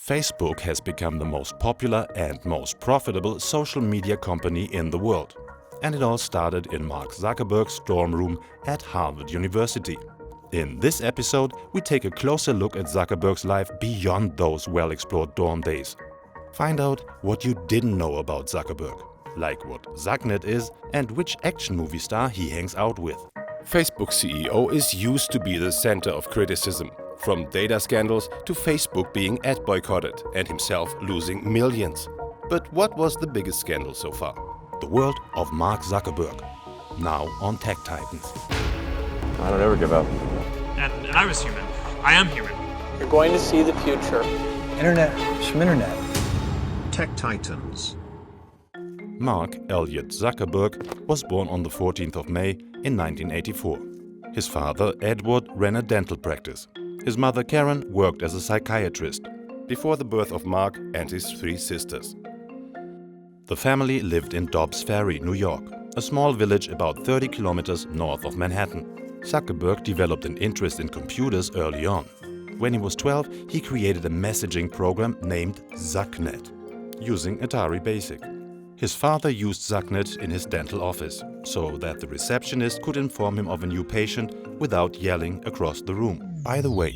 Facebook has become the most popular and most profitable social media company in the world. And it all started in Mark Zuckerberg's dorm room at Harvard University. In this episode, we take a closer look at Zuckerberg's life beyond those well-explored dorm days. Find out what you didn't know about Zuckerberg, like what Zucknet is and which action movie star he hangs out with. Facebook CEO is used to be the center of criticism, from data scandals to Facebook being ad boycotted and himself losing millions. But what was the biggest scandal so far? The world of Mark Zuckerberg, now on TechTitans. I don't ever give up. And I was human. I am human. You're going to see the future. Internet, schminternet. TechTitans. Mark Elliott Zuckerberg was born on the 14th of May in 1984. His father, Edward, ran a dental practice. His mother, Karen, worked as a psychiatrist. Before the birth of Mark and his three sisters. The family lived in Dobbs Ferry, New York, a small village about 30 kilometers north of Manhattan. Zuckerberg developed an interest in computers early on. When he was 12, he created a messaging program named Zucknet, using Atari Basic. His father used Zucknet in his dental office, so that the receptionist could inform him of a new patient without yelling across the room. By the way,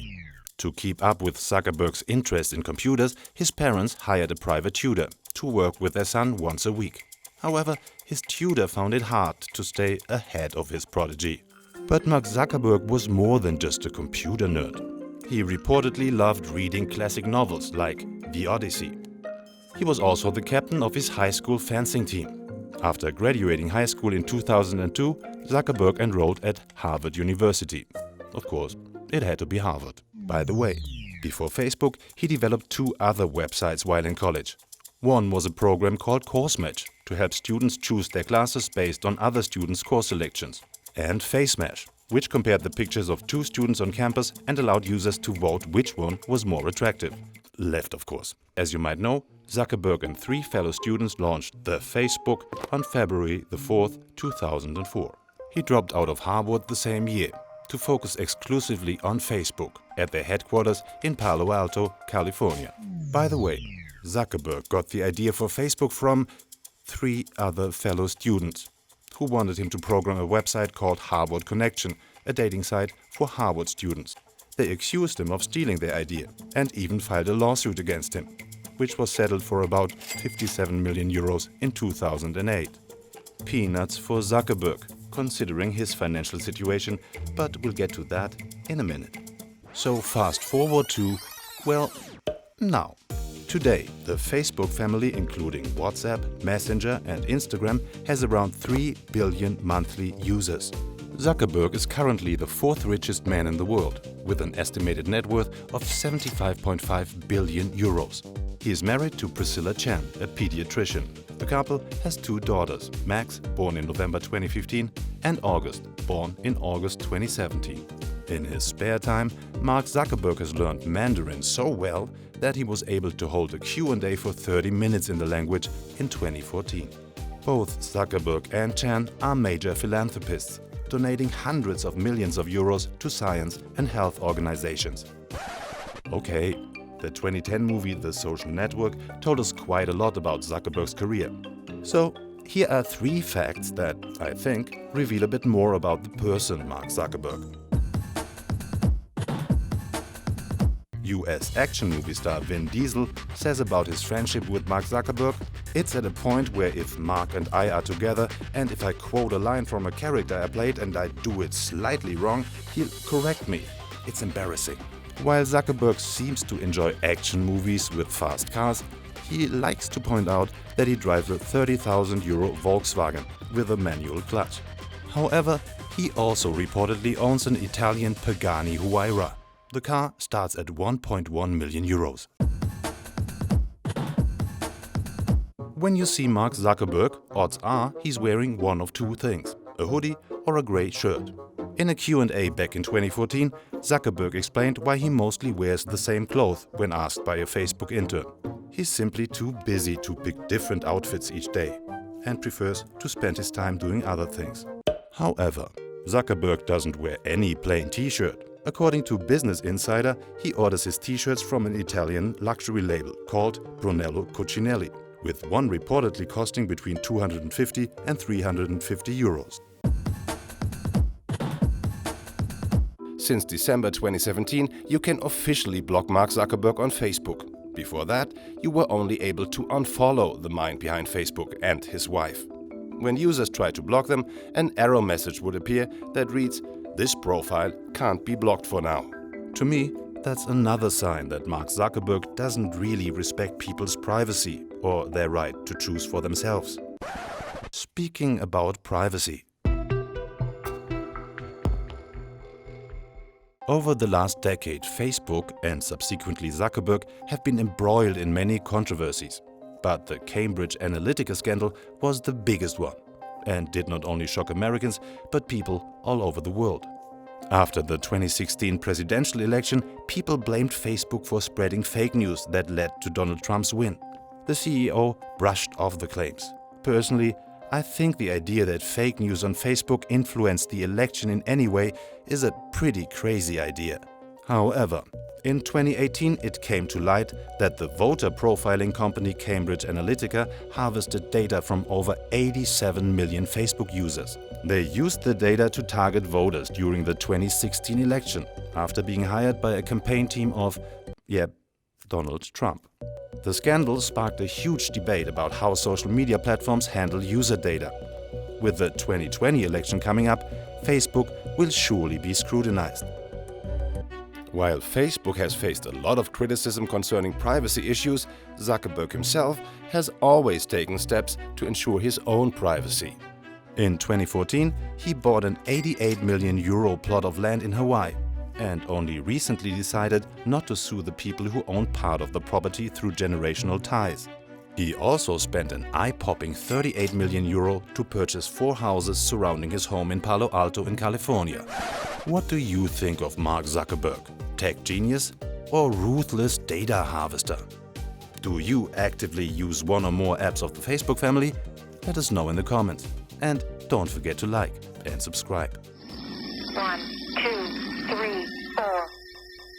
to keep up with Zuckerberg's interest in computers, his parents hired a private tutor to work with their son once a week. However, his tutor found it hard to stay ahead of his prodigy. But Mark Zuckerberg was more than just a computer nerd. He reportedly loved reading classic novels like The Odyssey. He was also the captain of his high school fencing team. After graduating high school in 2002, Zuckerberg enrolled at Harvard University. Of course, it had to be Harvard. By the way, before Facebook, he developed two other websites while in college. One was a program called Course Match to help students choose their classes based on other students' course selections. And Face Match, which compared the pictures of two students on campus and allowed users to vote which one was more attractive. Left, of course. As you might know, Zuckerberg and three fellow students launched the Facebook on February the 4th, 2004. He dropped out of Harvard the same year to focus exclusively on Facebook at their headquarters in Palo Alto, California. By the way, Zuckerberg got the idea for Facebook from three other fellow students who wanted him to program a website called Harvard Connection, a dating site for Harvard students. They accused him of stealing their idea and even filed a lawsuit against him, which was settled for about 57 million euros in 2008. Peanuts for Zuckerberg, considering his financial situation, but we'll get to that in a minute. So fast forward to, well, now. Today, the Facebook family, including WhatsApp, Messenger and Instagram, has around 3 billion monthly users. Zuckerberg is currently the fourth richest man in the world, with an estimated net worth of 75.5 billion euros. He is married to Priscilla Chan, a pediatrician. The couple has two daughters, Max, born in November 2015, and August, born in August 2017. In his spare time, Mark Zuckerberg has learned Mandarin so well that he was able to hold a Q&A for 30 minutes in the language in 2014. Both Zuckerberg and Chan are major philanthropists, donating hundreds of millions of euros to science and health organizations. Okay, the 2010 movie The Social Network told us quite a lot about Zuckerberg's career. So here are three facts that, I think, reveal a bit more about the person Mark Zuckerberg. US action movie star Vin Diesel says about his friendship with Mark Zuckerberg, "It's at a point where if Mark and I are together and if I quote a line from a character I played and I do it slightly wrong, he'll correct me. It's embarrassing." While Zuckerberg seems to enjoy action movies with fast cars, he likes to point out that he drives a 30,000 euro Volkswagen with a manual clutch. However, he also reportedly owns an Italian Pagani Huayra. The car starts at 1.1 million euros. When you see Mark Zuckerberg, odds are he's wearing one of two things, a hoodie or a grey shirt. In a Q&A back in 2014, Zuckerberg explained why he mostly wears the same clothes when asked by a Facebook intern. He's simply too busy to pick different outfits each day and prefers to spend his time doing other things. However, Zuckerberg doesn't wear any plain t-shirt. According to Business Insider, he orders his t-shirts from an Italian luxury label called Brunello Cucinelli, with one reportedly costing between 250 and 350 euros. Since December 2017, you can officially block Mark Zuckerberg on Facebook. Before that, you were only able to unfollow the mind behind Facebook and his wife. When users try to block them, an error message would appear that reads, "This profile can't be blocked for now." To me, that's another sign that Mark Zuckerberg doesn't really respect people's privacy or their right to choose for themselves. Speaking about privacy. Over the last decade, Facebook and subsequently Zuckerberg have been embroiled in many controversies. But the Cambridge Analytica scandal was the biggest one and did not only shock Americans, but people all over the world. After the 2016 presidential election, people blamed Facebook for spreading fake news that led to Donald Trump's win. The CEO brushed off the claims. Personally, I think the idea that fake news on Facebook influenced the election in any way is a pretty crazy idea. However, in 2018 it came to light that the voter profiling company Cambridge Analytica harvested data from over 87 million Facebook users. They used the data to target voters during the 2016 election, after being hired by a campaign team of, Donald Trump. The scandal sparked a huge debate about how social media platforms handle user data. With the 2020 election coming up, Facebook will surely be scrutinized. While Facebook has faced a lot of criticism concerning privacy issues, Zuckerberg himself has always taken steps to ensure his own privacy. In 2014, he bought an 88 million euro plot of land in Hawaii and only recently decided not to sue the people who own part of the property through generational ties. He also spent an eye-popping 38 million euro to purchase 4 houses surrounding his home in Palo Alto in California. What do you think of Mark Zuckerberg? Tech genius or ruthless data harvester? Do you actively use one or more apps of the Facebook family? Let us know in the comments. And don't forget to like and subscribe. 1, 2, 3.